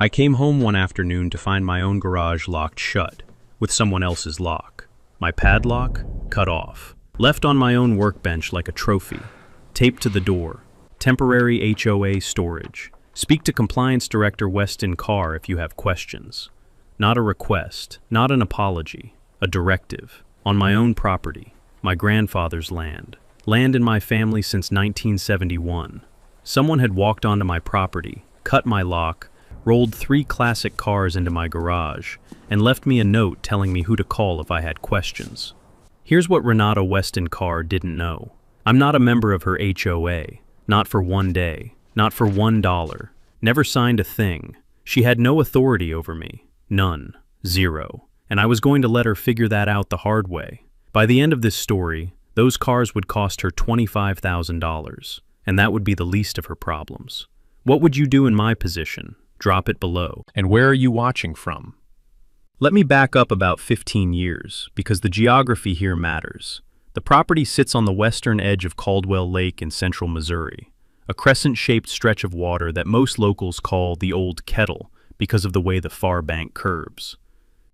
I came home one afternoon to find my own garage locked shut, with someone else's lock. My padlock cut off, left on my own workbench like a trophy, taped to the door. Temporary HOA storage. Speak to Compliance Director Weston Carr if you have questions. Not a request, not an apology, a directive. On my own property, my grandfather's land. Land in my family since 1971. Someone had walked onto my property, cut my lock, rolled 3 classic cars into my garage, and left me a note telling me who to call if I had questions. Here's what Renata Weston Carr didn't know. I'm not a member of her HOA, not for one day, not for $1, never signed a thing. She had no authority over me, none, zero, and I was going to let her figure that out the hard way. By the end of this story, those cars would cost her $25,000, and that would be the least of her problems. What would you do in my position? Drop it below. And where are you watching from? Let me back up about 15 years, because the geography here matters. The property sits on the western edge of Caldwell Lake in central Missouri, a crescent-shaped stretch of water that most locals call the Old Kettle because of the way the far bank curves.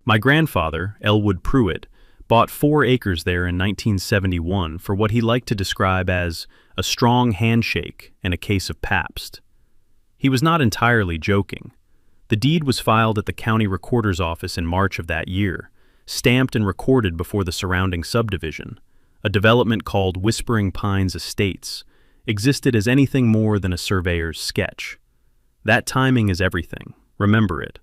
My grandfather, Elwood Pruitt, bought 4 acres there in 1971 for what he liked to describe as a strong handshake and a case of Pabst. He was not entirely joking. The deed was filed at the county recorder's office in March of that year, stamped and recorded before the surrounding subdivision. A development called Whispering Pines Estates existed as anything more than a surveyor's sketch. That timing is everything. Remember it.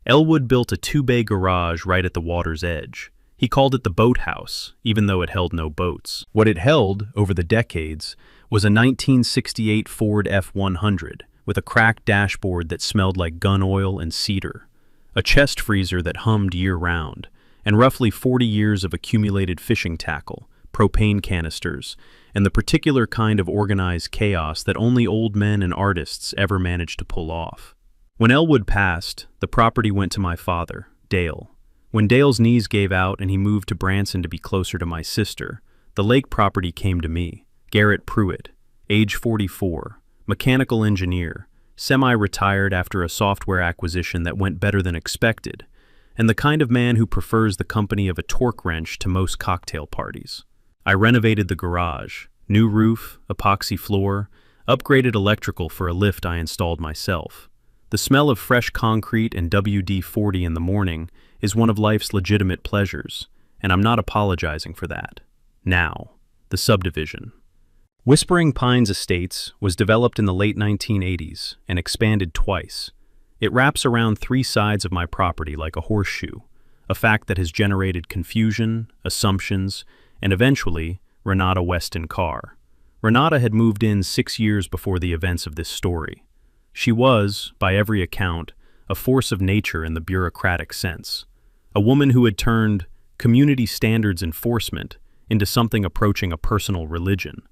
Elwood built a 2-bay garage right at the water's edge. He called it the boathouse, even though it held no boats. What it held, over the decades, was a 1968 Ford F-100, with a cracked dashboard that smelled like gun oil and cedar, a chest freezer that hummed year-round, and roughly 40 years of accumulated fishing tackle, propane canisters, and the particular kind of organized chaos that only old men and artists ever managed to pull off. When Elwood passed, the property went to my father, Dale. When Dale's knees gave out and he moved to Branson to be closer to my sister, the lake property came to me, Garrett Pruitt, age 44, mechanical engineer, semi-retired after a software acquisition that went better than expected, and the kind of man who prefers the company of a torque wrench to most cocktail parties. I renovated the garage, new roof, epoxy floor, upgraded electrical for a lift I installed myself. The smell of fresh concrete and WD-40 in the morning is one of life's legitimate pleasures, and I'm not apologizing for that. Now, the subdivision. Whispering Pines Estates was developed in the late 1980s and expanded twice. It wraps around 3 sides of my property like a horseshoe, a fact that has generated confusion, assumptions, and eventually, Renata Weston Carr. Renata had moved in 6 years before the events of this story. She was, by every account, a force of nature in the bureaucratic sense, a woman who had turned community standards enforcement into something approaching a personal religion.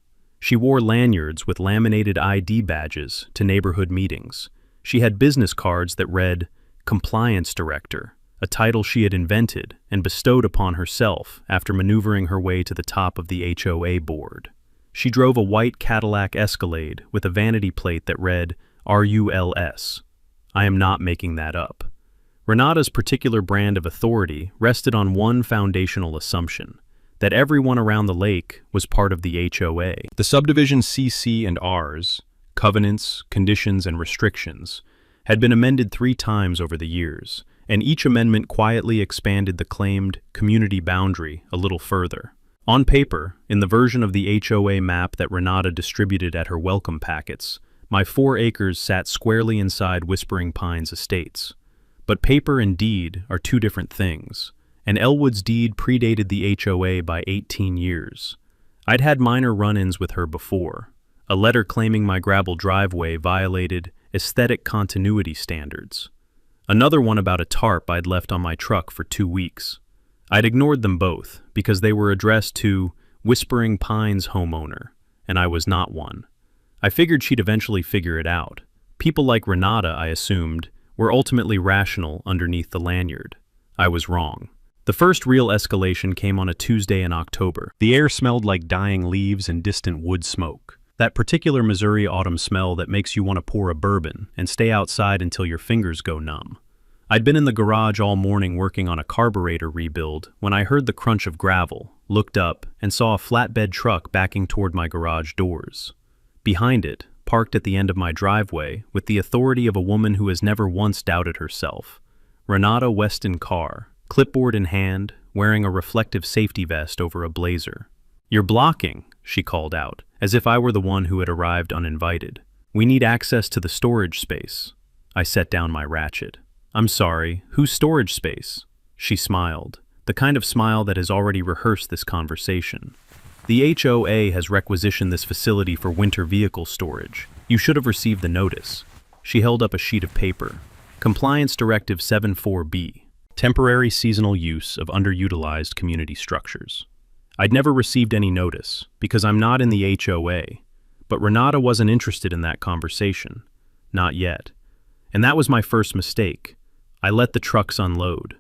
She wore lanyards with laminated ID badges to neighborhood meetings. She had business cards that read, Compliance Director, a title she had invented and bestowed upon herself after maneuvering her way to the top of the HOA board. She drove a white Cadillac Escalade with a vanity plate that read, RULS. I am not making that up. Renata's particular brand of authority rested on one foundational assumption, that everyone around the lake was part of the HOA. The subdivision CC and Rs, covenants, conditions, and restrictions, had been amended 3 times over the years, and each amendment quietly expanded the claimed community boundary a little further. On paper, in the version of the HOA map that Renata distributed at her welcome packets, my 4 acres sat squarely inside Whispering Pines Estates. But paper and deed are 2 different things, and Elwood's deed predated the HOA by 18 years. I'd had minor run-ins with her before. A letter claiming my gravel driveway violated aesthetic continuity standards. Another one about a tarp I'd left on my truck for 2 weeks. I'd ignored them both because they were addressed to Whispering Pines homeowner, and I was not one. I figured she'd eventually figure it out. People like Renata, I assumed, were ultimately rational underneath the lanyard. I was wrong. The first real escalation came on a Tuesday in October. The air smelled like dying leaves and distant wood smoke. That particular Missouri autumn smell that makes you want to pour a bourbon and stay outside until your fingers go numb. I'd been in the garage all morning working on a carburetor rebuild when I heard the crunch of gravel, looked up, and saw a flatbed truck backing toward my garage doors. Behind it, parked at the end of my driveway with the authority of a woman who has never once doubted herself, Renata Weston Carr, clipboard in hand, wearing a reflective safety vest over a blazer. "You're blocking," she called out, as if I were the one who had arrived uninvited. "We need access to the storage space." I set down my ratchet. "I'm sorry, whose storage space?" She smiled, the kind of smile that has already rehearsed this conversation. "The HOA has requisitioned this facility for winter vehicle storage. You should have received the notice." She held up a sheet of paper. Compliance Directive 74B, Temporary Seasonal Use of Underutilized Community Structures. I'd never received any notice, because I'm not in the HOA, but Renata wasn't interested in that conversation. Not yet. And that was my first mistake. I let the trucks unload.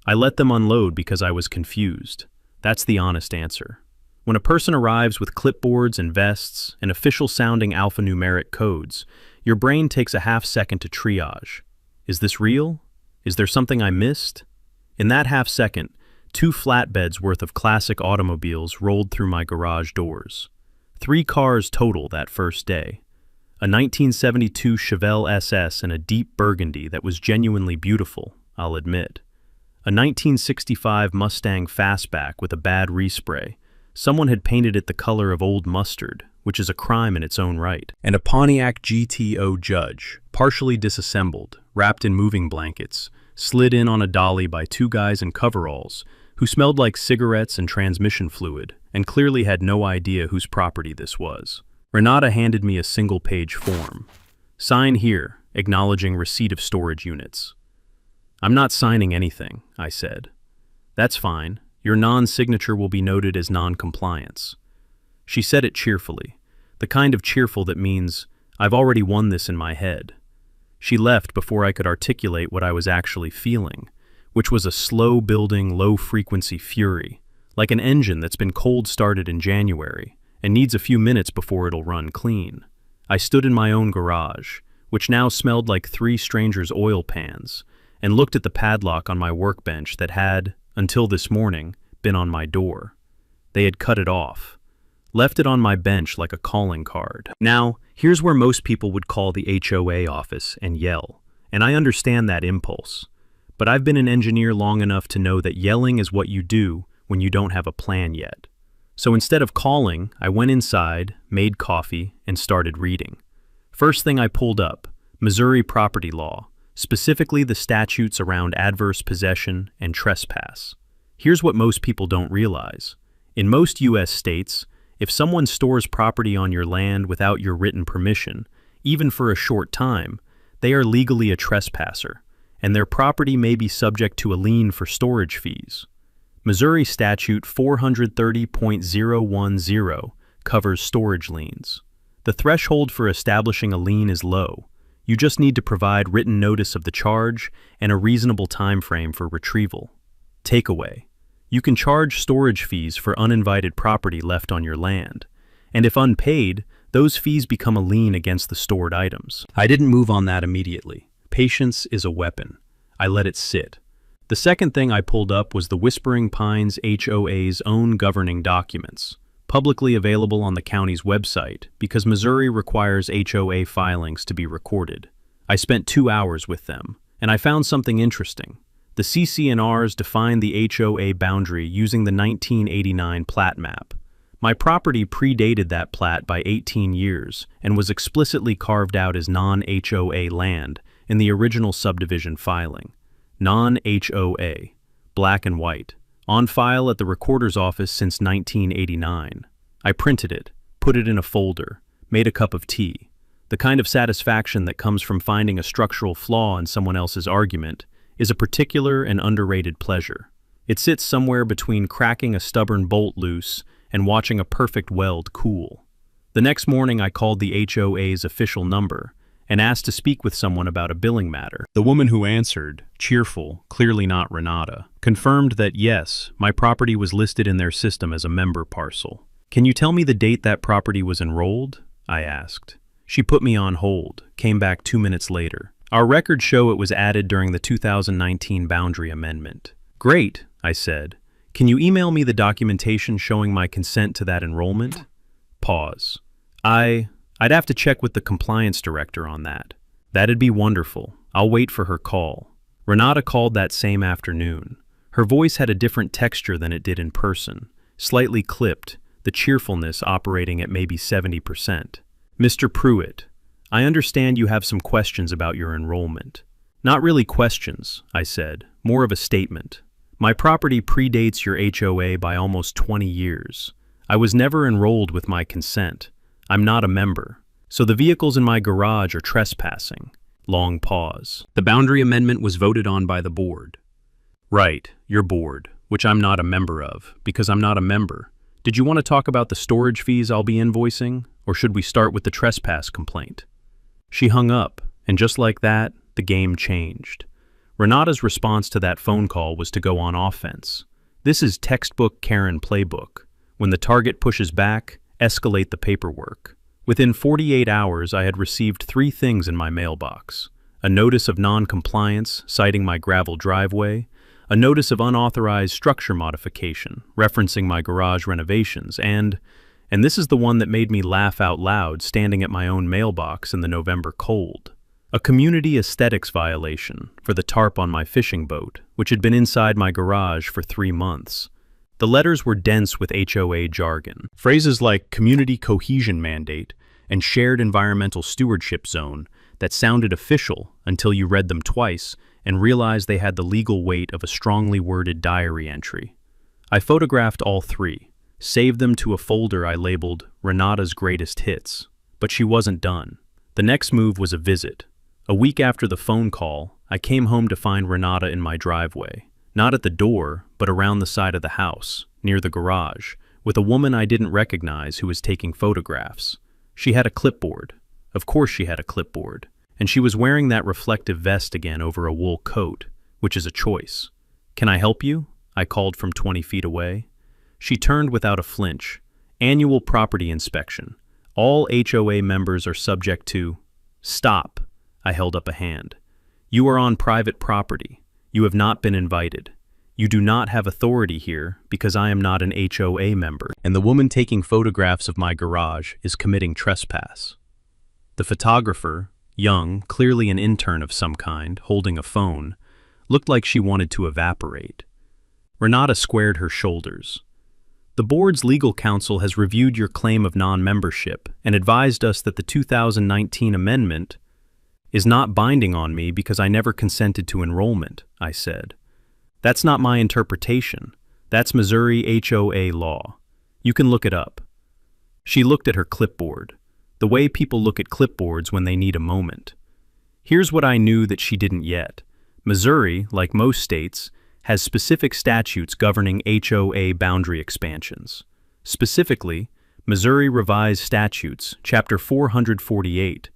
I let them unload because I was confused. That's the honest answer. When a person arrives with clipboards and vests and official-sounding alphanumeric codes, your brain takes a half-second to triage. Is this real? Is there something I missed? In that half-second, 2 flatbeds worth of classic automobiles rolled through my garage doors. 3 cars total that first day. A 1972 Chevelle SS and a deep burgundy that was genuinely beautiful, I'll admit. A 1965 Mustang Fastback with a bad respray. Someone had painted it the color of old mustard, which is a crime in its own right. And a Pontiac GTO Judge, partially disassembled, wrapped in moving blankets, slid in on a dolly by 2 guys in coveralls, who smelled like cigarettes and transmission fluid, and clearly had no idea whose property this was. Renata handed me a single-page form. "Sign here, acknowledging receipt of storage units." "I'm not signing anything," I said. "That's fine. Your non-signature will be noted as non-compliance." She said it cheerfully, the kind of cheerful that means, I've already won this in my head. She left before I could articulate what I was actually feeling, which was a slow-building, low-frequency fury, like an engine that's been cold-started in January and needs a few minutes before it'll run clean. I stood in my own garage, which now smelled like 3 strangers' oil pans, and looked at the padlock on my workbench that had, until this morning, been on my door. They had cut it off, left it on my bench like a calling card. Now, here's where most people would call the HOA office and yell, and I understand that impulse. But I've been an engineer long enough to know that yelling is what you do when you don't have a plan yet. So instead of calling, I went inside, made coffee, and started reading. First thing I pulled up, Missouri property law, specifically the statutes around adverse possession and trespass. Here's what most people don't realize. In most U.S. states, if someone stores property on your land without your written permission, even for a short time, they are legally a trespasser, and their property may be subject to a lien for storage fees. Missouri Statute 430.010 covers storage liens. The threshold for establishing a lien is low. You just need to provide written notice of the charge and a reasonable time frame for retrieval. Takeaway. You can charge storage fees for uninvited property left on your land, and if unpaid, those fees become a lien against the stored items. I didn't move on that immediately. Patience is a weapon. I let it sit. The second thing I pulled up was the Whispering Pines HOA's own governing documents, publicly available on the county's website because Missouri requires HOA filings to be recorded. I spent 2 hours with them, and I found something interesting. The CC&Rs define the HOA boundary using the 1989 plat map. My property predated that plat by 18 years and was explicitly carved out as non-HOA land in the original subdivision filing. Non-HOA, black and white, on file at the recorder's office since 1989. I printed it, put it in a folder, made a cup of tea. The kind of satisfaction that comes from finding a structural flaw in someone else's argument is a particular and underrated pleasure. It sits somewhere between cracking a stubborn bolt loose and watching a perfect weld cool. The next morning I called the HOA's official number and asked to speak with someone about a billing matter. The woman who answered, cheerful, clearly not Renata, confirmed that yes, my property was listed in their system as a member parcel. "Can you tell me the date that property was enrolled?" I asked. She put me on hold, came back 2 minutes later. Our records show it was added during the 2019 boundary amendment. Great, I said. Can you email me the documentation showing my consent to that enrollment? Pause. I'd have to check with the compliance director on that. That'd be wonderful. I'll wait for her call. Renata called that same afternoon. Her voice had a different texture than it did in person, slightly clipped, the cheerfulness operating at maybe 70%. Mr. Pruitt, I understand you have some questions about your enrollment. Not really questions, I said, more of a statement. My property predates your HOA by almost 20 years. I was never enrolled with my consent. I'm not a member. So the vehicles in my garage are trespassing. Long pause. The boundary amendment was voted on by the board. Right, your board, which I'm not a member of, because I'm not a member. Did you want to talk about the storage fees I'll be invoicing, or should we start with the trespass complaint? She hung up, and just like that, the game changed. Renata's response to that phone call was to go on offense. This is textbook Karen playbook. When the target pushes back, escalate the paperwork. Within 48 hours, I had received 3 things in my mailbox. A notice of non-compliance citing my gravel driveway, a notice of unauthorized structure modification referencing my garage renovations, and this is the one that made me laugh out loud standing at my own mailbox in the November cold. A community aesthetics violation for the tarp on my fishing boat, which had been inside my garage for 3 months. The letters were dense with HOA jargon. Phrases like community cohesion mandate and shared environmental stewardship zone that sounded official until you read them twice and realized they had the legal weight of a strongly worded diary entry. I photographed all 3, saved them to a folder I labeled Renata's Greatest Hits. But she wasn't done. The next move was a visit. A week after the phone call, I came home to find Renata in my driveway. Not at the door, but around the side of the house, near the garage, with a woman I didn't recognize who was taking photographs. She had a clipboard. Of course she had a clipboard. And she was wearing that reflective vest again over a wool coat, which is a choice. Can I help you? I called from 20 feet away. She turned without a flinch. Annual property inspection. All HOA members are subject to... Stop. I held up a hand. You are on private property. You have not been invited. You do not have authority here because I am not an HOA member, and the woman taking photographs of my garage is committing trespass. The photographer, young, clearly an intern of some kind, holding a phone, looked like she wanted to evaporate. Renata squared her shoulders. The board's legal counsel has reviewed your claim of non-membership and advised us that the 2019 amendment is not binding on me because I never consented to enrollment, I said. That's not my interpretation. That's Missouri HOA law. You can look it up. She looked at her clipboard, the way people look at clipboards when they need a moment. Here's what I knew that she didn't yet. Missouri, like most states, has specific statutes governing HOA boundary expansions. Specifically, Missouri Revised Statutes, Chapter 448,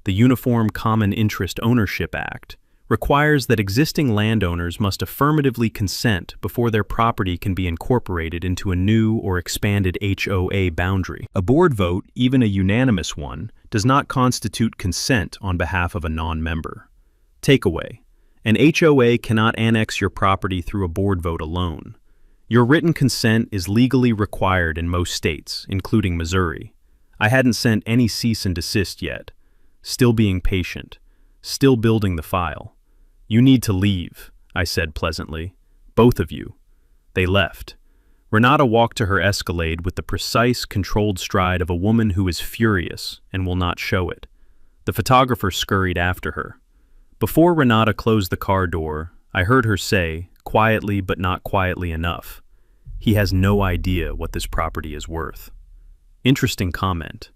the Uniform Common Interest Ownership Act, requires that existing landowners must affirmatively consent before their property can be incorporated into a new or expanded HOA boundary. A board vote, even a unanimous one, does not constitute consent on behalf of a non-member. Takeaway: an HOA cannot annex your property through a board vote alone. Your written consent is legally required in most states, including Missouri. I hadn't sent any cease and desist yet. Still being patient. Still building the file. You need to leave, I said pleasantly. Both of you. They left. Renata walked to her Escalade with the precise, controlled stride of a woman who is furious and will not show it. The photographer scurried after her. Before Renata closed the car door, I heard her say, quietly but not quietly enough, "He has no idea what this property is worth." Interesting comment.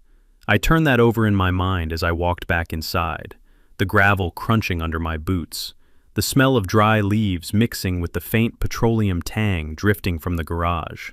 I turned that over in my mind as I walked back inside, the gravel crunching under my boots, the smell of dry leaves mixing with the faint petroleum tang drifting from the garage.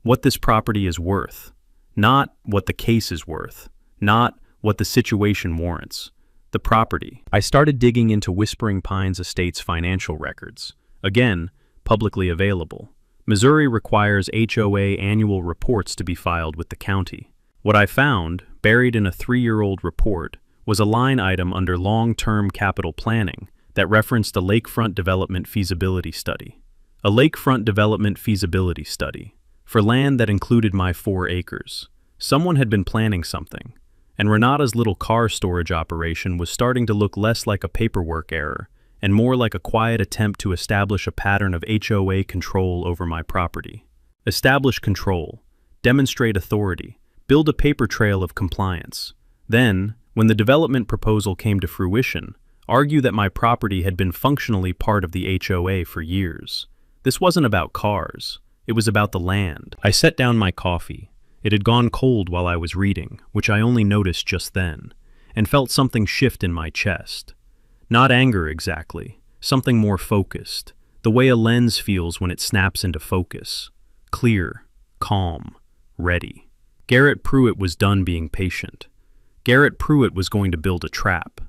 What this property is worth. Not what the case is worth. Not what the situation warrants. The property. I started digging into Whispering Pines Estate's financial records. Again, publicly available. Missouri requires HOA annual reports to be filed with the county. What I found, buried in a 3-year-old report, was a line item under long-term capital planning that referenced a lakefront development feasibility study. A lakefront development feasibility study for land that included my 4 acres. Someone had been planning something, and Renata's little car storage operation was starting to look less like a paperwork error and more like a quiet attempt to establish a pattern of HOA control over my property. Establish control, demonstrate authority, build a paper trail of compliance. Then, when the development proposal came to fruition, argue that my property had been functionally part of the HOA for years. This wasn't about cars. It was about the land. I set down my coffee. It had gone cold while I was reading, which I only noticed just then, and felt something shift in my chest. Not anger exactly, something more focused, the way a lens feels when it snaps into focus. Clear, calm, ready. Garrett Pruitt was done being patient. Garrett Pruitt was going to build a trap.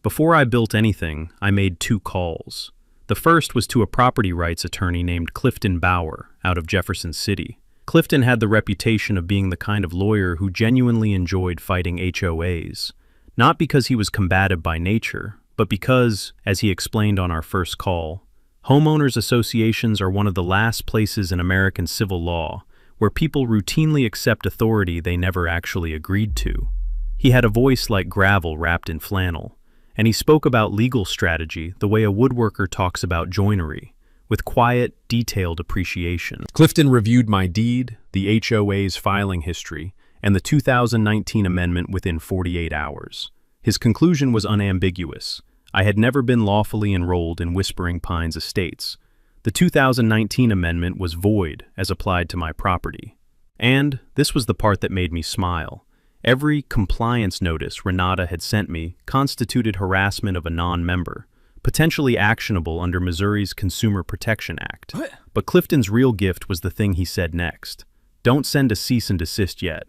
Before I built anything, I made 2 calls. The first was to a property rights attorney named Clifton Bauer out of Jefferson City. Clifton had the reputation of being the kind of lawyer who genuinely enjoyed fighting HOAs, not because he was combative by nature, but because, as he explained on our first call, homeowners associations are one of the last places in American civil law where people routinely accept authority they never actually agreed to. He had a voice like gravel wrapped in flannel, and he spoke about legal strategy the way a woodworker talks about joinery, with quiet, detailed appreciation. Clifton reviewed my deed, the HOA's filing history, and the 2019 amendment within 48 hours. His conclusion was unambiguous. I had never been lawfully enrolled in Whispering Pines Estates. The 2019 amendment was void as applied to my property. And this was the part that made me smile. Every compliance notice Renata had sent me constituted harassment of a non-member, potentially actionable under Missouri's Consumer Protection Act. What? But Clifton's real gift was the thing he said next. Don't send a cease and desist yet.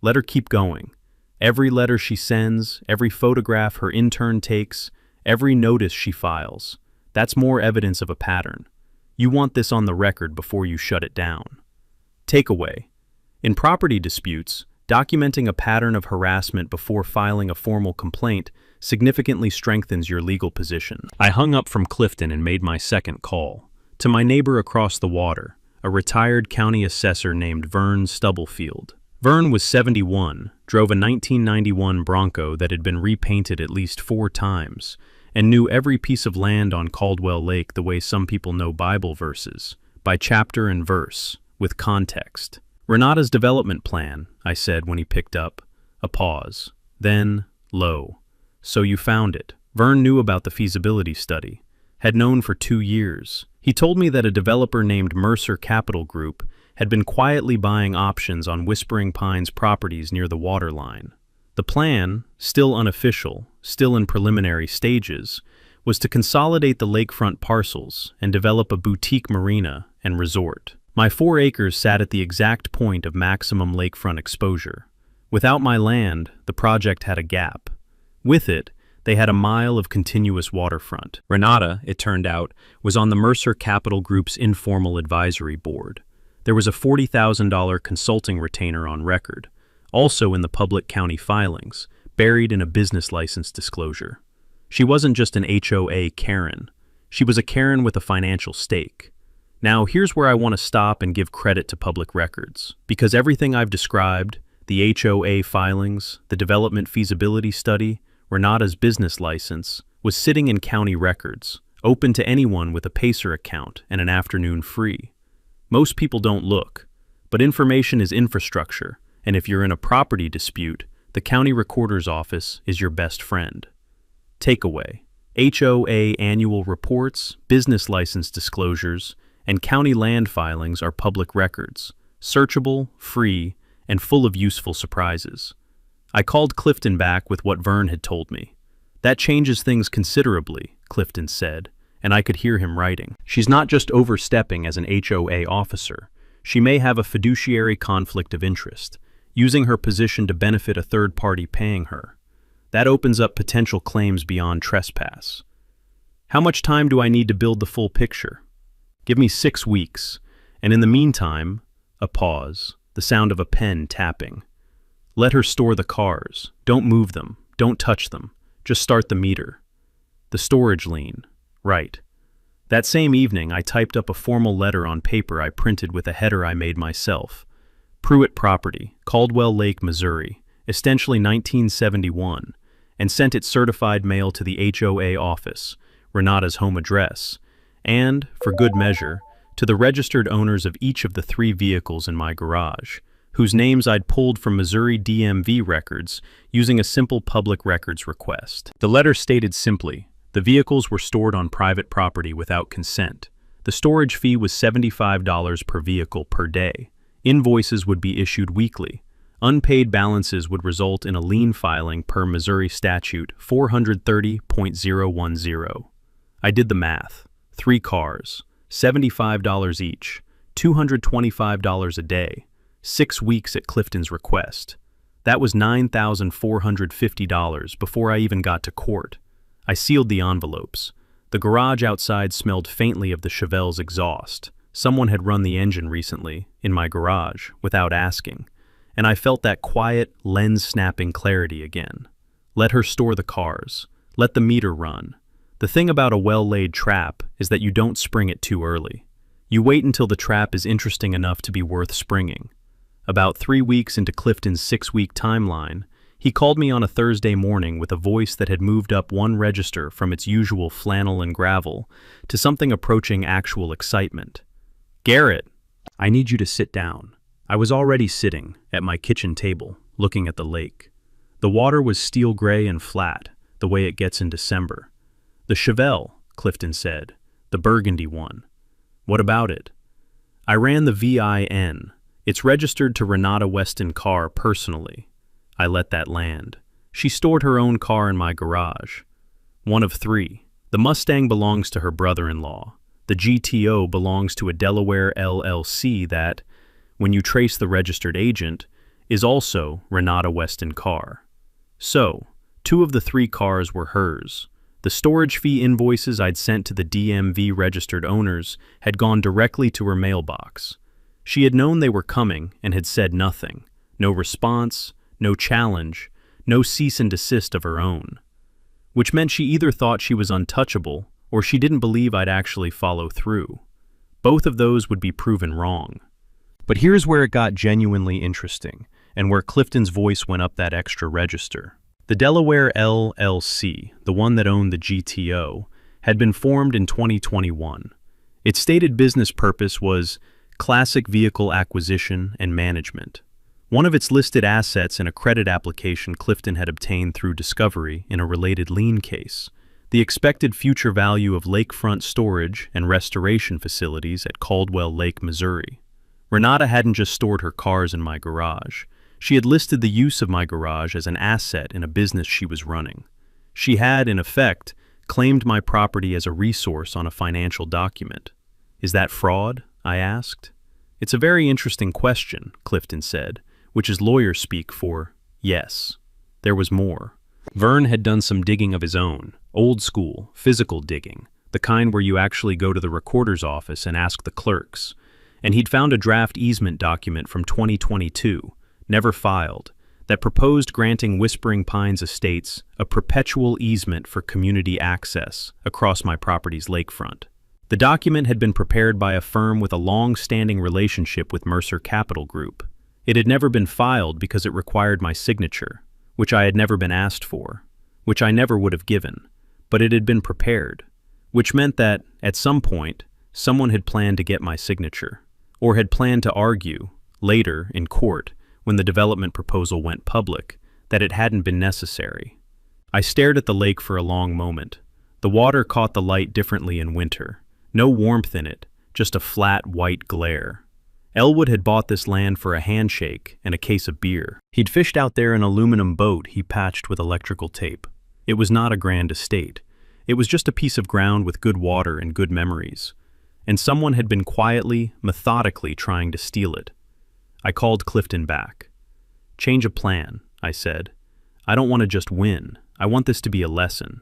Let her keep going. Every letter she sends, every photograph her intern takes, every notice she files, that's more evidence of a pattern. You want this on the record before you shut it down. Takeaway. In property disputes, documenting a pattern of harassment before filing a formal complaint significantly strengthens your legal position. I hung up from Clifton and made my second call. To my neighbor across the water, a retired county assessor named Vern Stubblefield. Vern was 71, drove a 1991 Bronco that had been repainted at least 4 times, and knew every piece of land on Caldwell Lake the way some people know Bible verses, by chapter and verse, with context. Renata's development plan, I said when he picked up. A pause. Then, low. So you found it. Vern knew about the feasibility study, had known for 2 years. He told me that a developer named Mercer Capital Group had been quietly buying options on Whispering Pines properties near the waterline. The plan, still unofficial, still in preliminary stages, was to consolidate the lakefront parcels and develop a boutique marina and resort. My 4 acres sat at the exact point of maximum lakefront exposure. Without my land, the project had a gap. With it, they had a mile of continuous waterfront. Renata, it turned out, was on the Mercer Capital Group's informal advisory board. There was a $40,000 consulting retainer on record, also in the public county filings, buried in a business license disclosure. She wasn't just an HOA Karen. She was a Karen with a financial stake. Now, here's where I want to stop and give credit to public records, because everything I've described, the HOA filings, the development feasibility study, Renata's business license, was sitting in county records, open to anyone with a Pacer account and an afternoon free. Most people don't look, but information is infrastructure, and if you're in a property dispute, the county recorder's office is your best friend. Takeaway: HOA annual reports, business license disclosures, and county land filings are public records, searchable, free, and full of useful surprises. I called Clifton back with what Vern had told me. That changes things considerably, Clifton said, and I could hear him writing. She's not just overstepping as an HOA officer. She may have a fiduciary conflict of interest, using her position to benefit a third party paying her. That opens up potential claims beyond trespass. How much time do I need to build the full picture? Give me 6 weeks, and in the meantime, a pause, the sound of a pen tapping. Let her store the cars. Don't move them. Don't touch them. Just start the meter. The storage lien. Right. That same evening, I typed up a formal letter on paper I printed with a header I made myself. Pruitt Property, Caldwell Lake, Missouri, essentially 1971, and sent it certified mail to the HOA office, Renata's home address, and, for good measure, to the registered owners of each of the 3 vehicles in my garage, whose names I'd pulled from Missouri DMV records using a simple public records request. The letter stated simply, the vehicles were stored on private property without consent. The storage fee was $75 per vehicle per day. Invoices would be issued weekly. Unpaid balances would result in a lien filing per Missouri Statute 430.010. I did the math. 3 cars, $75 each, $225 a day, 6 weeks at Clifton's request. That was $9,450 before I even got to court. I sealed the envelopes. The garage outside smelled faintly of the Chevelle's exhaust. Someone had run the engine recently, in my garage, without asking, and I felt that quiet, lens-snapping clarity again. Let her store the cars. Let the meter run. The thing about a well-laid trap is that you don't spring it too early. You wait until the trap is interesting enough to be worth springing. About 3 weeks into Clifton's 6-week timeline, he called me on a Thursday morning with a voice that had moved up one register from its usual flannel and gravel to something approaching actual excitement. "Garrett, I need you to sit down." I was already sitting at my kitchen table, looking at the lake. The water was steel gray and flat, the way it gets in December. "The Chevelle," Clifton said, "the burgundy one. What about it?" I ran the VIN. It's registered to Renata Weston Carr personally. I let that land. She stored her own car in my garage. One of 3. The Mustang belongs to her brother-in-law. The GTO belongs to a Delaware LLC that, when you trace the registered agent, is also Renata Weston Carr. So, 2 of the 3 cars were hers. The storage fee invoices I'd sent to the DMV registered owners had gone directly to her mailbox. She had known they were coming and had said nothing. No response, no challenge, no cease and desist of her own. Which meant she either thought she was untouchable or she didn't believe I'd actually follow through. Both of those would be proven wrong. But here's where it got genuinely interesting, and where Clifton's voice went up that extra register. The Delaware LLC, the one that owned the GTO, had been formed in 2021. Its stated business purpose was classic vehicle acquisition and management. One of its listed assets in a credit application Clifton had obtained through discovery in a related lien case, the expected future value of lakefront storage and restoration facilities at Caldwell Lake, Missouri. Renata hadn't just stored her cars in my garage. She had listed the use of my garage as an asset in a business she was running. She had, in effect, claimed my property as a resource on a financial document. "Is that fraud?" I asked. "It's a very interesting question," Clifton said, which is lawyer speak for yes. There was more. Vern had done some digging of his own, old school, physical digging, the kind where you actually go to the recorder's office and ask the clerks, and he'd found a draft easement document from 2022, never filed, that proposed granting Whispering Pines Estates a perpetual easement for community access across my property's lakefront. The document had been prepared by a firm with a long-standing relationship with Mercer Capital Group. It had never been filed because it required my signature, which I had never been asked for, which I never would have given, but it had been prepared, which meant that, at some point, someone had planned to get my signature, or had planned to argue, later, in court, when the development proposal went public, that it hadn't been necessary. I stared at the lake for a long moment. The water caught the light differently in winter. No warmth in it, just a flat white glare. Elwood had bought this land for a handshake and a case of beer. He'd fished out there an aluminum boat he patched with electrical tape. It was not a grand estate. It was just a piece of ground with good water and good memories. And someone had been quietly, methodically trying to steal it. I called Clifton back. "Change of plan," I said. "I don't want to just win. I want this to be a lesson."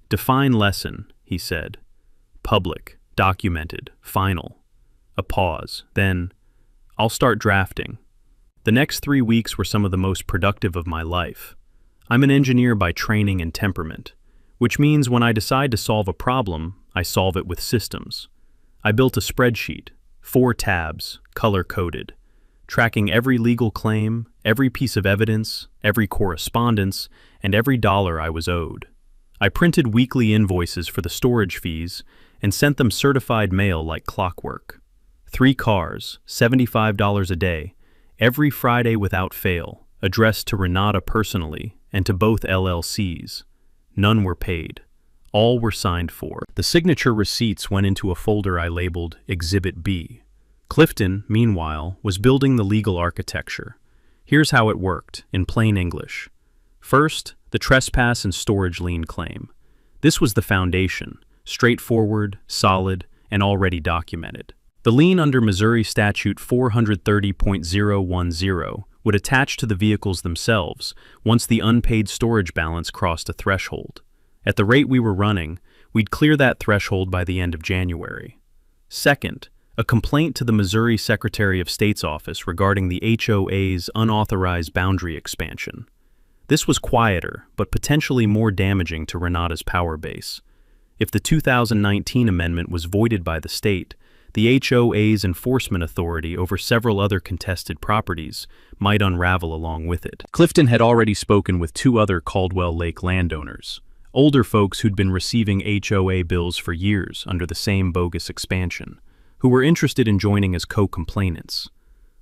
"Define lesson," he said. "Public, documented, final." A pause. Then, "I'll start drafting." The next 3 weeks were some of the most productive of my life. I'm an engineer by training and temperament, which means when I decide to solve a problem, I solve it with systems. I built a spreadsheet, 4 tabs, color-coded, tracking every legal claim, every piece of evidence, every correspondence, and every dollar I was owed. I printed weekly invoices for the storage fees and sent them certified mail like clockwork. 3 cars, $75 a day, every Friday without fail, addressed to Renata personally and to both LLCs. None were paid. All were signed for. The signature receipts went into a folder I labeled Exhibit B. Clifton, meanwhile, was building the legal architecture. Here's how it worked, in plain English. First, the trespass and storage lien claim. This was the foundation, straightforward, solid, and already documented. The lien under Missouri Statute 430.010 would attach to the vehicles themselves once the unpaid storage balance crossed a threshold. At the rate we were running, we'd clear that threshold by the end of January. Second, a complaint to the Missouri Secretary of State's office regarding the HOA's unauthorized boundary expansion. This was quieter, but potentially more damaging to Renata's power base. If the 2019 amendment was voided by the state, the HOA's enforcement authority over several other contested properties might unravel along with it. Clifton had already spoken with 2 other Caldwell Lake landowners, older folks who'd been receiving HOA bills for years under the same bogus expansion, who were interested in joining as co-complainants.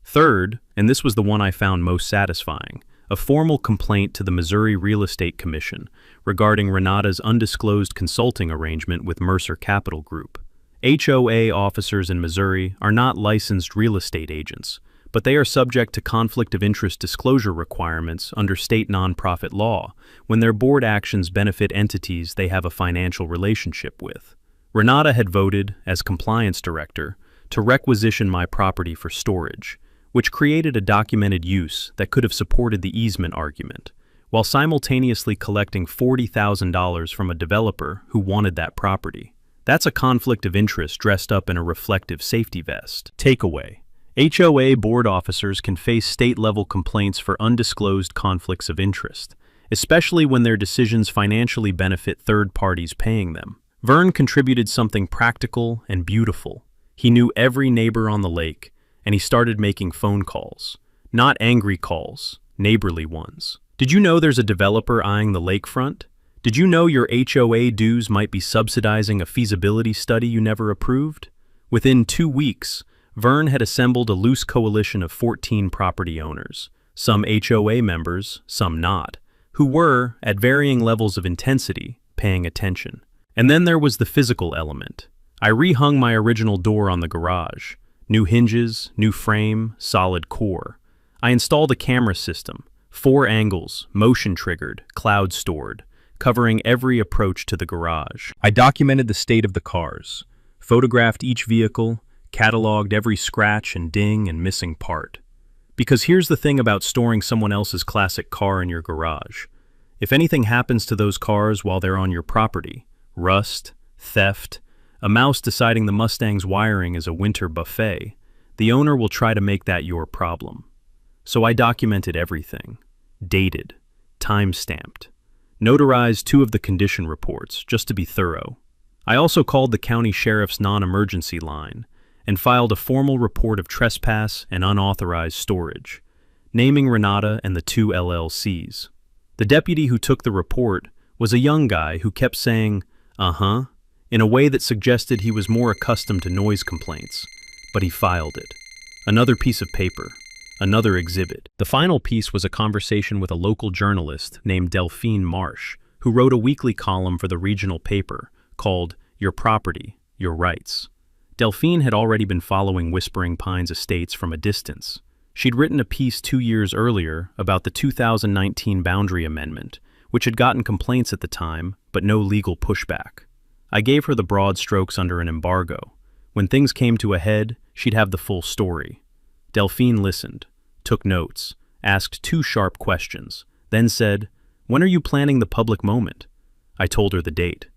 Third, and this was the one I found most satisfying, a formal complaint to the Missouri Real Estate Commission regarding Renata's undisclosed consulting arrangement with Mercer Capital Group. HOA officers in Missouri are not licensed real estate agents, but they are subject to conflict of interest disclosure requirements under state nonprofit law when their board actions benefit entities they have a financial relationship with. Renata had voted, as compliance director, to requisition my property for storage, which created a documented use that could have supported the easement argument, while simultaneously collecting $40,000 from a developer who wanted that property. That's a conflict of interest dressed up in a reflective safety vest. Takeaway: HOA board officers can face state-level complaints for undisclosed conflicts of interest, especially when their decisions financially benefit third parties paying them. Vern contributed something practical and beautiful. He knew every neighbor on the lake, and he started making phone calls. Not angry calls, neighborly ones. Did you know there's a developer eyeing the lakefront? Did you know your HOA dues might be subsidizing a feasibility study you never approved? Within 2 weeks, Vern had assembled a loose coalition of 14 property owners, some HOA members, some not, who were, at varying levels of intensity, paying attention. And then there was the physical element. I rehung my original door on the garage. New hinges, new frame, solid core. I installed a camera system, 4 angles, motion-triggered, cloud-stored, covering every approach to the garage. I documented the state of the cars, photographed each vehicle, cataloged every scratch and ding and missing part. Because here's the thing about storing someone else's classic car in your garage. If anything happens to those cars while they're on your property, rust, theft, a mouse deciding the Mustang's wiring is a winter buffet, the owner will try to make that your problem. So I documented everything, dated, time-stamped, notarized 2 of the condition reports, just to be thorough. I also called the county sheriff's non-emergency line and filed a formal report of trespass and unauthorized storage, naming Renata and the 2 LLCs. The deputy who took the report was a young guy who kept saying, "Uh-huh," in a way that suggested he was more accustomed to noise complaints, but he filed it. Another piece of paper. Another exhibit. The final piece was a conversation with a local journalist named Delphine Marsh, who wrote a weekly column for the regional paper called Your Property, Your Rights. Delphine had already been following Whispering Pines Estates from a distance. She'd written a piece 2 years earlier about the 2019 boundary amendment, which had gotten complaints at the time, but no legal pushback. I gave her the broad strokes under an embargo. When things came to a head, she'd have the full story. Delphine listened, took notes, asked 2 sharp questions, then said, "When are you planning the public moment?" I told her the date.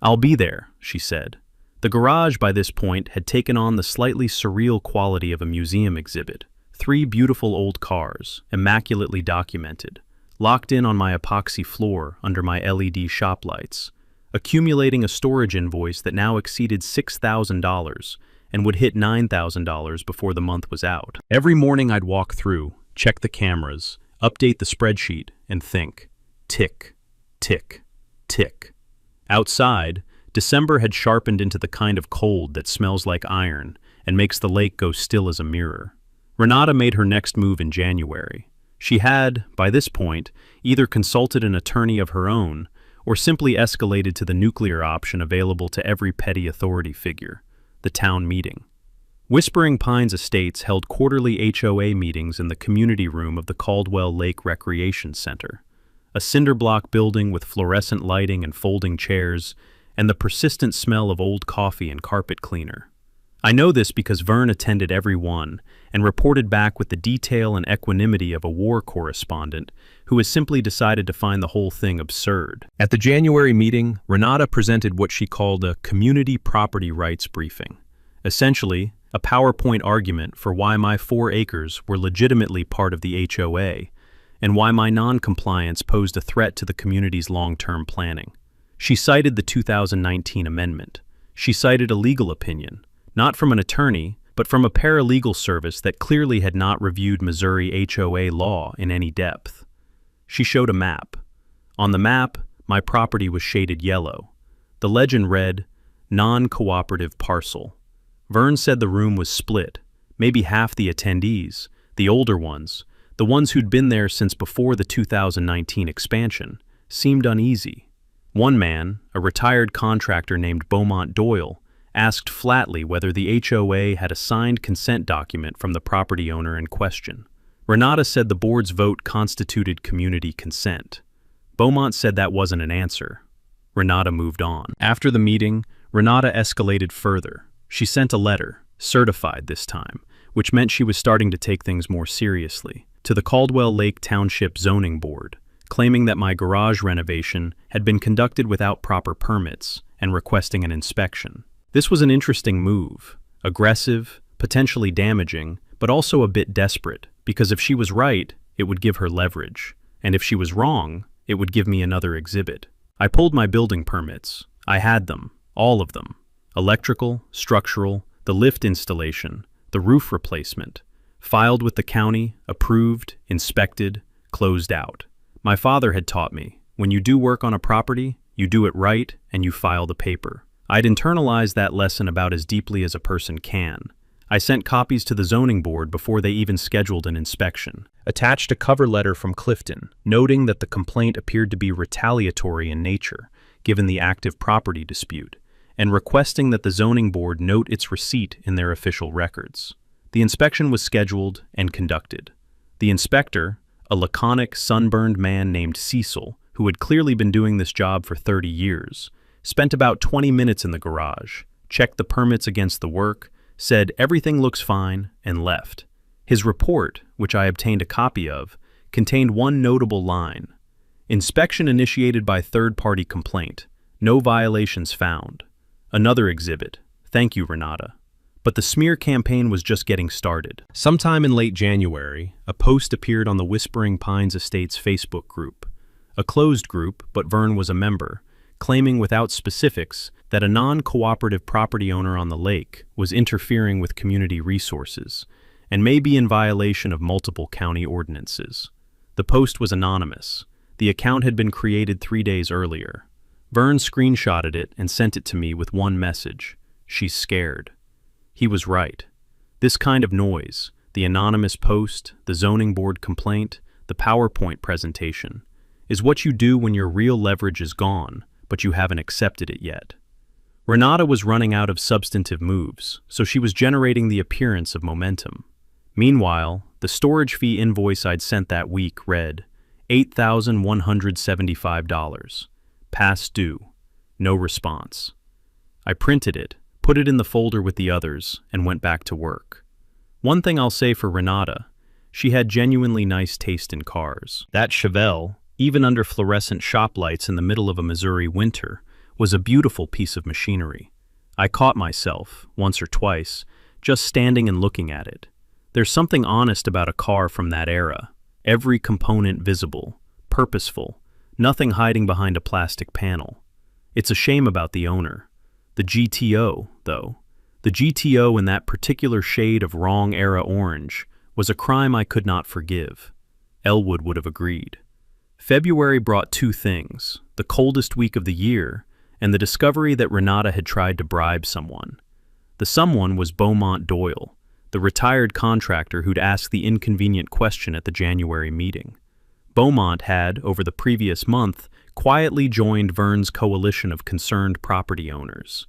"I'll be there," she said. The garage by this point had taken on the slightly surreal quality of a museum exhibit. 3 beautiful old cars, immaculately documented, locked in on my epoxy floor under my LED shop lights, accumulating a storage invoice that now exceeded $6,000 and would hit $9,000 before the month was out. Every morning I'd walk through, check the cameras, update the spreadsheet, and think, tick, tick, tick. Outside, December had sharpened into the kind of cold that smells like iron and makes the lake go still as a mirror. Renata made her next move in January. She had, by this point, either consulted an attorney of her own or simply escalated to the nuclear option available to every petty authority figure, the town meeting. Whispering Pines Estates held quarterly HOA meetings in the community room of the Caldwell Lake Recreation Center, a cinder-block building with fluorescent lighting and folding chairs, and the persistent smell of old coffee and carpet cleaner. I know this because Vern attended every one and reported back with the detail and equanimity of a war correspondent who has simply decided to find the whole thing absurd. At the January meeting, Renata presented what she called a community property rights briefing, essentially a PowerPoint argument for why my 4 acres were legitimately part of the HOA and why my non-compliance posed a threat to the community's long-term planning. She cited the 2019 amendment. She cited a legal opinion, not from an attorney, but from a paralegal service that clearly had not reviewed Missouri HOA law in any depth. She showed a map. On the map, my property was shaded yellow. The legend read, "Non-cooperative parcel." Vern said the room was split. Maybe half the attendees, the older ones, the ones who'd been there since before the 2019 expansion, seemed uneasy. One man, a retired contractor named Beaumont Doyle, asked flatly whether the HOA had a signed consent document from the property owner in question. Renata said the board's vote constituted community consent. Beaumont said that wasn't an answer. Renata moved on. After the meeting, Renata escalated further. She sent a letter, certified this time, which meant she was starting to take things more seriously, to the Caldwell Lake Township Zoning Board, claiming that my garage renovation had been conducted without proper permits and requesting an inspection. This was an interesting move, aggressive, potentially damaging, but also a bit desperate, because if she was right, it would give her leverage, and if she was wrong, it would give me another exhibit. I pulled my building permits. I had them, all of them. Electrical, structural, the lift installation, the roof replacement, filed with the county, approved, inspected, closed out. My father had taught me, when you do work on a property, you do it right and you file the paper. I'd internalized that lesson about as deeply as a person can. I sent copies to the zoning board before they even scheduled an inspection. Attached a cover letter from Clifton, noting that the complaint appeared to be retaliatory in nature, given the active property dispute, and requesting that the zoning board note its receipt in their official records. The inspection was scheduled and conducted. The inspector, a laconic, sunburned man named Cecil, who had clearly been doing this job for 30 years, spent about 20 minutes in the garage, checked the permits against the work, said everything looks fine, and left. His report, which I obtained a copy of, contained one notable line. Inspection initiated by third-party complaint. No violations found. Another exhibit. Thank you, Renata. But the smear campaign was just getting started. Sometime in late January, a post appeared on the Whispering Pines Estates Facebook group. A closed group, but Vern was a member, claiming without specifics that a non-cooperative property owner on the lake was interfering with community resources and may be in violation of multiple county ordinances. The post was anonymous. The account had been created 3 days earlier. Vern screenshotted it and sent it to me with one message: "She's scared." He was right. This kind of noise, the anonymous post, the zoning board complaint, the PowerPoint presentation, is what you do when your real leverage is gone, but you haven't accepted it yet. Renata was running out of substantive moves, so she was generating the appearance of momentum. Meanwhile, the storage fee invoice I'd sent that week read, $8,175. Past due. No response. I printed it, put it in the folder with the others, and went back to work. One thing I'll say for Renata, she had genuinely nice taste in cars. That Chevelle, even under fluorescent shop lights in the middle of a Missouri winter, was a beautiful piece of machinery. I caught myself, once or twice, just standing and looking at it. There's something honest about a car from that era. Every component visible, purposeful, nothing hiding behind a plastic panel. It's a shame about the owner. The GTO, though. The GTO in that particular shade of wrong-era orange was a crime I could not forgive. Elwood would have agreed. February brought two things, the coldest week of the year and the discovery that Renata had tried to bribe someone. The someone was Beaumont Doyle, the retired contractor who'd asked the inconvenient question at the January meeting. Beaumont had, over the previous month, quietly joined Vern's coalition of concerned property owners.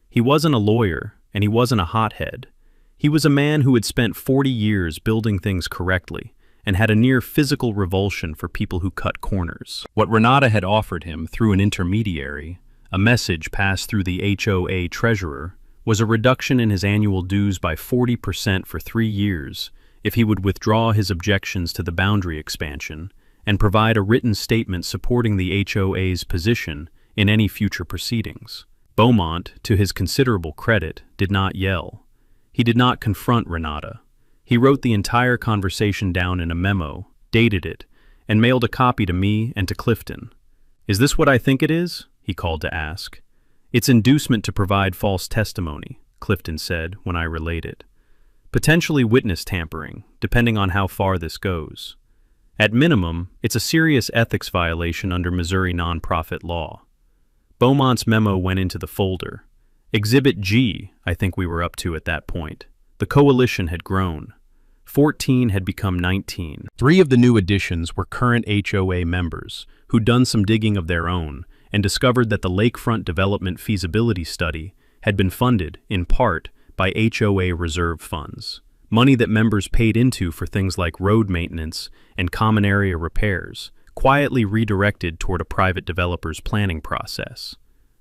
He wasn't a lawyer, and he wasn't a hothead. He was a man who had spent 40 years building things correctly and had a near physical revulsion for people who cut corners. What Renata had offered him through an intermediary, a message passed through the HOA treasurer, was a reduction in his annual dues by 40% for 3 years if he would withdraw his objections to the boundary expansion and provide a written statement supporting the HOA's position in any future proceedings. Beaumont, to his considerable credit, did not yell. He did not confront Renata. He wrote the entire conversation down in a memo, dated it, and mailed a copy to me and to Clifton. "Is this what I think it is?" he called to ask. "It's inducement to provide false testimony," Clifton said when I relayed it. "Potentially witness tampering, depending on how far this goes. At minimum, it's a serious ethics violation under Missouri nonprofit law." Beaumont's memo went into the folder. Exhibit G, I think we were up to at that point. The coalition had grown. 14 had become 19. 3 of the new additions were current HOA members who'd done some digging of their own and discovered that the lakefront development feasibility study had been funded, in part, by HOA reserve funds, money that members paid into for things like road maintenance and common area repairs, quietly redirected toward a private developer's planning process.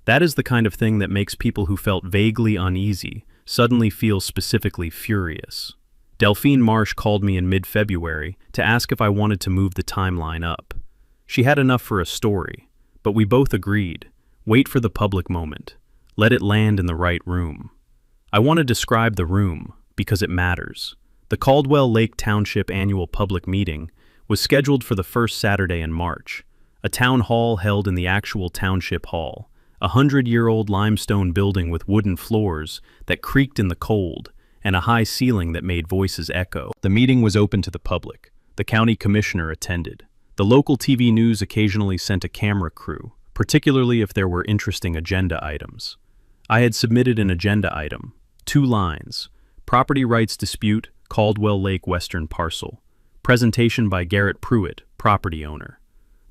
That is the kind of thing that makes people who felt vaguely uneasy suddenly feel specifically furious. Delphine Marsh called me in mid-February to ask if I wanted to move the timeline up. She had enough for a story, but we both agreed. Wait for the public moment. Let it land in the right room. I want to describe the room because it matters. The Caldwell Lake Township annual public meeting was scheduled for the first Saturday in March. A town hall held in the actual township hall, a 100-year-old limestone building with wooden floors that creaked in the cold and a high ceiling that made voices echo. The meeting was open to the public. The county commissioner attended. The local TV news occasionally sent a camera crew, particularly if there were interesting agenda items. I had submitted an agenda item, 2 lines, property rights dispute, Caldwell Lake Western Parcel, presentation by Garrett Pruitt, property owner.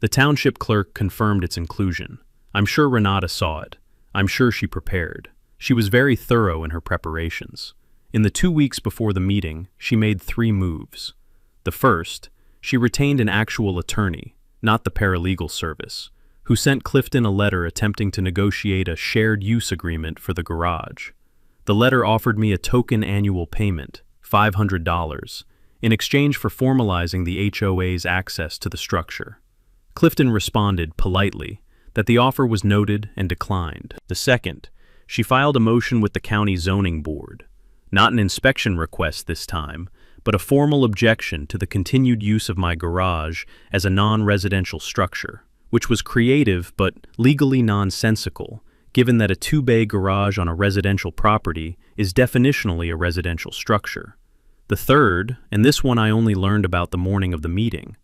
The township clerk confirmed its inclusion. I'm sure Renata saw it. I'm sure she prepared. She was very thorough in her preparations. In the 2 weeks before the meeting, she made 3 moves. The first, she retained an actual attorney, not the paralegal service, who sent Clifton a letter attempting to negotiate a shared use agreement for the garage. The letter offered me a token annual payment, $500, in exchange for formalizing the HOA's access to the structure. Clifton responded, politely, that the offer was noted and declined. The second, she filed a motion with the county zoning board. Not an inspection request this time, but a formal objection to the continued use of my garage as a non-residential structure, which was creative but legally nonsensical, given that a 2-bay garage on a residential property is definitionally a residential structure. The third, and this one I only learned about the morning of the meeting,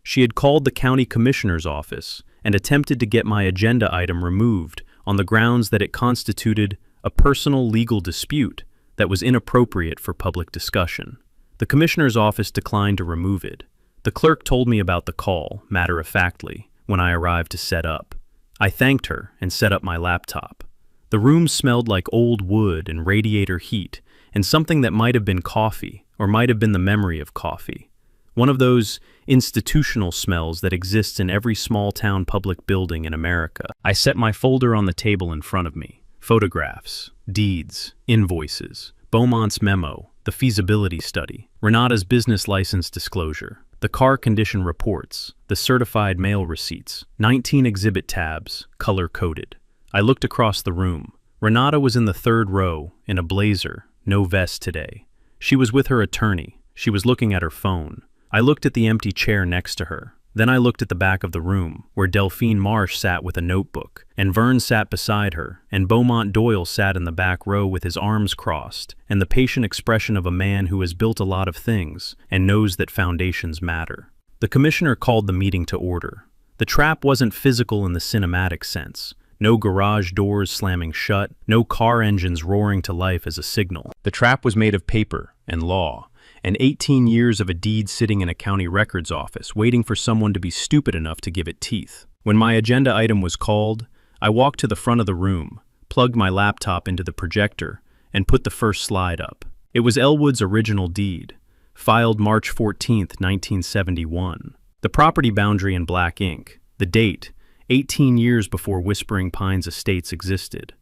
she had called the county commissioner's office and attempted to get my agenda item removed on the grounds that it constituted a personal legal dispute that was inappropriate for public discussion. The commissioner's office declined to remove it. The clerk told me about the call, matter-of-factly, when I arrived to set up. I thanked her and set up my laptop. The room smelled like old wood and radiator heat, and something that might have been coffee, or might have been the memory of coffee. One of those institutional smells that exists in every small-town public building in America. I set my folder on the table in front of me. Photographs, deeds, invoices, Beaumont's memo, the feasibility study, Renata's business license disclosure, the car condition reports, the certified mail receipts, 19 exhibit tabs, color-coded. I looked across the room. Renata was in the 3rd row, in a blazer, no vest today. She was with her attorney. She was looking at her phone. I looked at the empty chair next to her. Then I looked at the back of the room, where Delphine Marsh sat with a notebook, and Vern sat beside her, and Beaumont Doyle sat in the back row with his arms crossed, and the patient expression of a man who has built a lot of things and knows that foundations matter. The commissioner called the meeting to order. The trap wasn't physical in the cinematic sense. No garage doors slamming shut, no car engines roaring to life as a signal. The trap was made of paper and law, and 18 years of a deed sitting in a county records office, waiting for someone to be stupid enough to give it teeth. When my agenda item was called, I walked to the front of the room, plugged my laptop into the projector, and put the first slide up. It was Elwood's original deed, filed March 14, 1971. The property boundary in black ink, the date, 18 years before Whispering Pines Estates existed.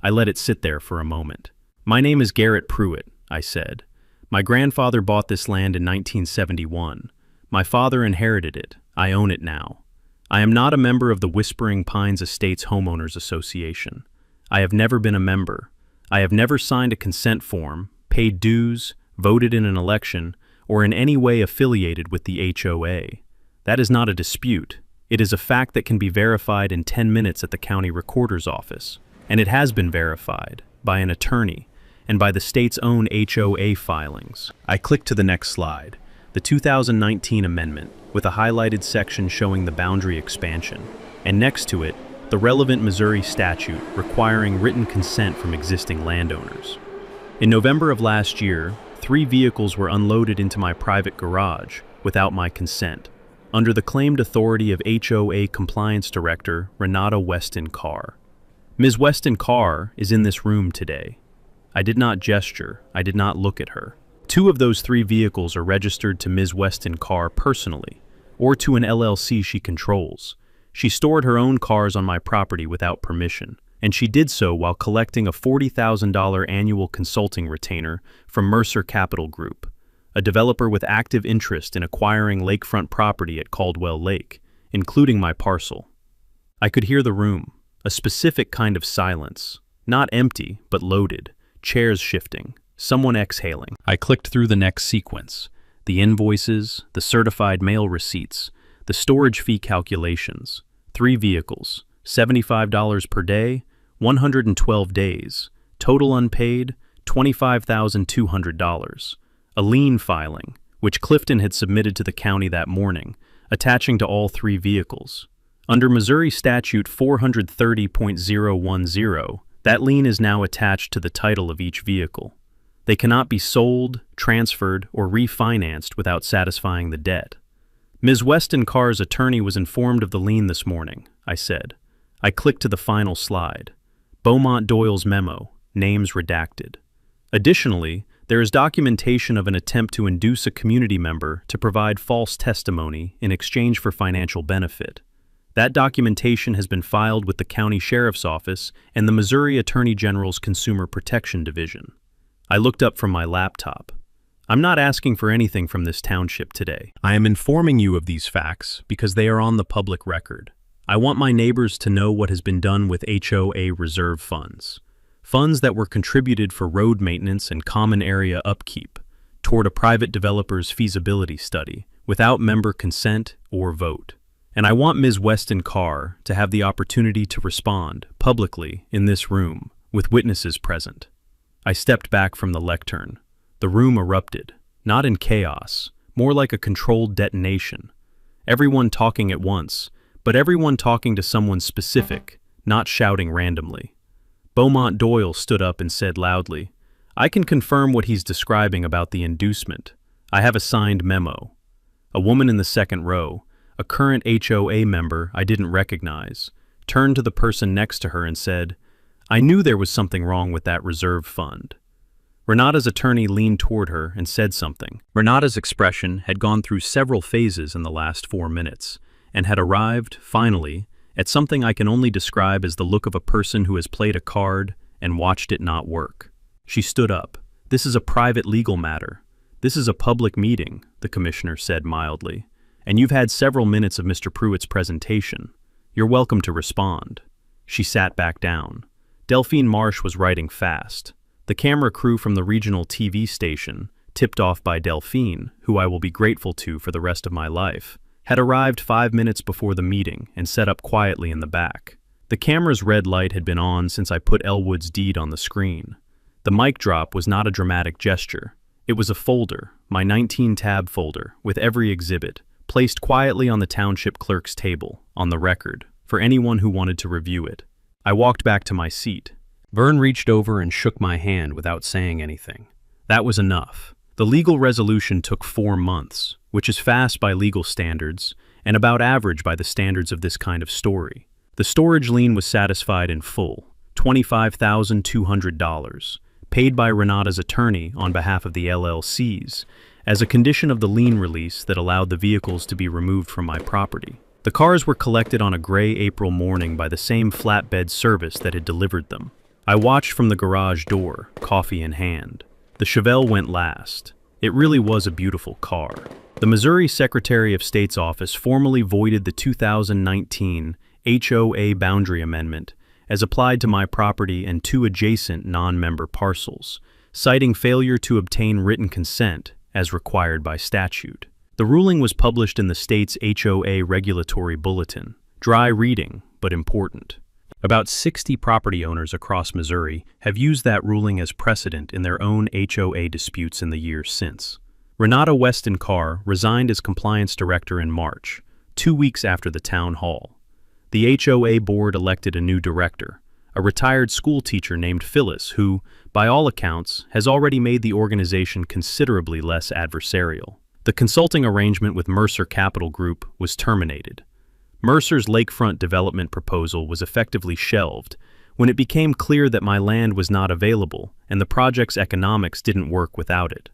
I let it sit there for a moment. "My name is Garrett Pruitt," I said. "My grandfather bought this land in 1971. My father inherited it. I own it now. I am not a member of the Whispering Pines Estates Homeowners Association. I have never been a member. I have never signed a consent form, paid dues, voted in an election, or in any way affiliated with the HOA. That is not a dispute. It is a fact that can be verified in 10 minutes at the county recorder's office, and it has been verified by an attorney and by the state's own HOA filings." I clicked to the next slide, the 2019 amendment, with a highlighted section showing the boundary expansion, and next to it, the relevant Missouri statute requiring written consent from existing landowners. In November of last year, 3 vehicles were unloaded into my private garage without my consent, under the claimed authority of HOA Compliance Director Renata Weston Carr. Ms. Weston Carr is in this room today. I did not gesture, I did not look at her. 2 of those 3 vehicles are registered to Ms. Weston Carr personally, or to an LLC she controls. She stored her own cars on my property without permission, and she did so while collecting a $40,000 annual consulting retainer from Mercer Capital Group, a developer with active interest in acquiring lakefront property at Caldwell Lake, including my parcel. I could hear the room, a specific kind of silence, not empty, but loaded. Chairs shifting, someone exhaling. I clicked through the next sequence, the invoices, the certified mail receipts, the storage fee calculations, 3 vehicles, $75 per day, 112 days, total unpaid, $25,200, a lien filing, which Clifton had submitted to the county that morning, attaching to all 3 vehicles. Under Missouri Statute 430.010, that lien is now attached to the title of each vehicle. They cannot be sold, transferred, or refinanced without satisfying the debt. Ms. Weston Carr's attorney was informed of the lien this morning, I said. I clicked to the final slide. Beaumont Doyle's memo, names redacted. Additionally, there is documentation of an attempt to induce a community member to provide false testimony in exchange for financial benefit. That documentation has been filed with the County Sheriff's Office and the Missouri Attorney General's Consumer Protection Division. I looked up from my laptop. I'm not asking for anything from this township today. I am informing you of these facts because they are on the public record. I want my neighbors to know what has been done with HOA reserve funds. Funds that were contributed for road maintenance and common area upkeep toward a private developer's feasibility study without member consent or vote. And I want Ms. Weston Carr to have the opportunity to respond publicly in this room with witnesses present. I stepped back from the lectern. The room erupted, not in chaos, more like a controlled detonation. Everyone talking at once, but everyone talking to someone specific, not shouting randomly. Beaumont Doyle stood up and said loudly, "I can confirm what he's describing about the inducement. I have a signed memo." A woman in the second row, a current HOA member I didn't recognize, turned to the person next to her and said, "I knew there was something wrong with that reserve fund." Renata's attorney leaned toward her and said something. Renata's expression had gone through several phases in the last 4 minutes and had arrived, finally, at something I can only describe as the look of a person who has played a card and watched it not work. She stood up. "This is a private legal matter. This is a public meeting," the commissioner said mildly. "And you've had several minutes of Mr. Pruitt's presentation. You're welcome to respond." She sat back down. Delphine Marsh was writing fast. The camera crew from the regional TV station, tipped off by Delphine, who I will be grateful to for the rest of my life, had arrived 5 minutes before the meeting and set up quietly in the back. The camera's red light had been on since I put Elwood's deed on the screen. The mic drop was not a dramatic gesture. It was a folder, my 19-tab folder, with every exhibit, placed quietly on the township clerk's table, on the record, for anyone who wanted to review it. I walked back to my seat. Vern reached over and shook my hand without saying anything. That was enough. The legal resolution took 4 months, which is fast by legal standards, and about average by the standards of this kind of story. The storage lien was satisfied in full, $25,200, paid by Renata's attorney on behalf of the LLCs, as a condition of the lien release that allowed the vehicles to be removed from my property. The cars were collected on a gray April morning by the same flatbed service that had delivered them. I watched from the garage door, coffee in hand. The Chevelle went last. It really was a beautiful car. The Missouri Secretary of State's office formally voided the 2019 HOA boundary amendment as applied to my property and 2 adjacent non-member parcels, citing failure to obtain written consent as required by statute. The ruling was published in the state's HOA regulatory bulletin. Dry reading, but important. About 60 property owners across Missouri have used that ruling as precedent in their own HOA disputes in the years since. Renata Weston Carr resigned as compliance director in March, 2 weeks after the town hall. The HOA board elected a new director, a retired school teacher named Phyllis who, by all accounts, has already made the organization considerably less adversarial. The consulting arrangement with Mercer Capital Group was terminated. Mercer's lakefront development proposal was effectively shelved when it became clear that my land was not available and the project's economics didn't work without it.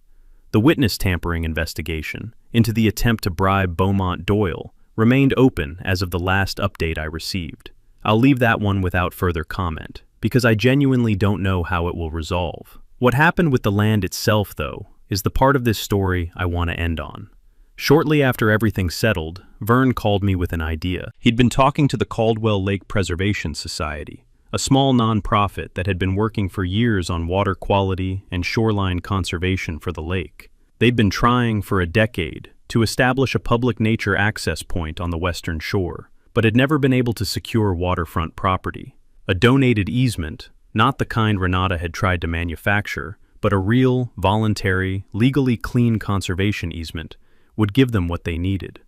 The witness tampering investigation into the attempt to bribe Beaumont Doyle remained open as of the last update I received. I'll leave that one without further comment, because I genuinely don't know how it will resolve. What happened with the land itself, though, is the part of this story I want to end on. Shortly after everything settled, Vern called me with an idea. He'd been talking to the Caldwell Lake Preservation Society, a small nonprofit that had been working for years on water quality and shoreline conservation for the lake. They'd been trying for a decade to establish a public nature access point on the western shore, but had never been able to secure waterfront property. A donated easement, not the kind Renata had tried to manufacture, but a real, voluntary, legally clean conservation easement, would give them what they needed.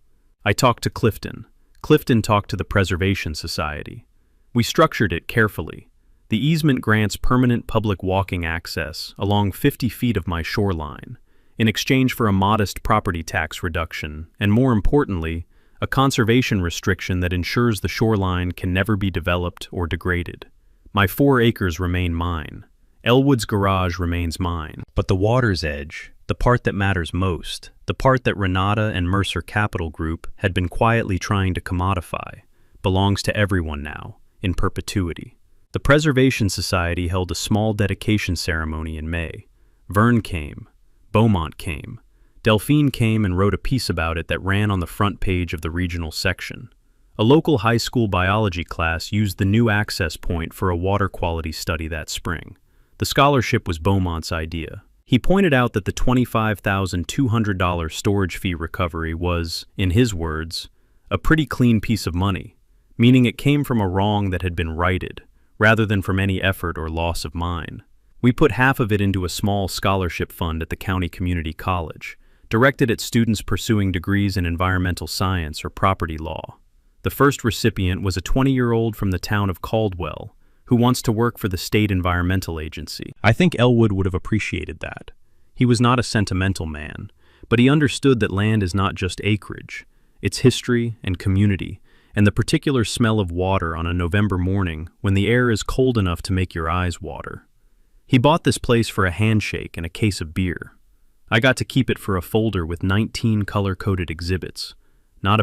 I talked to Clifton. Clifton talked to the Preservation Society. We structured it carefully. The easement grants permanent public walking access along 50 feet of my shoreline, in exchange for a modest property tax reduction, and more importantly, a conservation restriction that ensures the shoreline can never be developed or degraded. My 4 acres remain mine. Elwood's garage remains mine. But the water's edge, the part that matters most, the part that Renata and Mercer Capital Group had been quietly trying to commodify, belongs to everyone now, in perpetuity. The Preservation Society held a small dedication ceremony in May. Vern came. Beaumont came. Delphine came and wrote a piece about it that ran on the front page of the regional section. A local high school biology class used the new access point for a water quality study that spring. The scholarship was Beaumont's idea. He pointed out that the $25,200 storage fee recovery was, in his words, a pretty clean piece of money, meaning it came from a wrong that had been righted, rather than from any effort or loss of mine. We put half of it into a small scholarship fund at the county community college, directed at students pursuing degrees in environmental science or property law. The first recipient was a 20-year-old from the town of Caldwell, who wants to work for the state environmental agency. I think Elwood would have appreciated that. He was not a sentimental man, but he understood that land is not just acreage. It's history and community, and the particular smell of water on a November morning when the air is cold enough to make your eyes water. He bought this place for a handshake and a case of beer. I got to keep it for a folder with 19 color-coded exhibits. Not a bad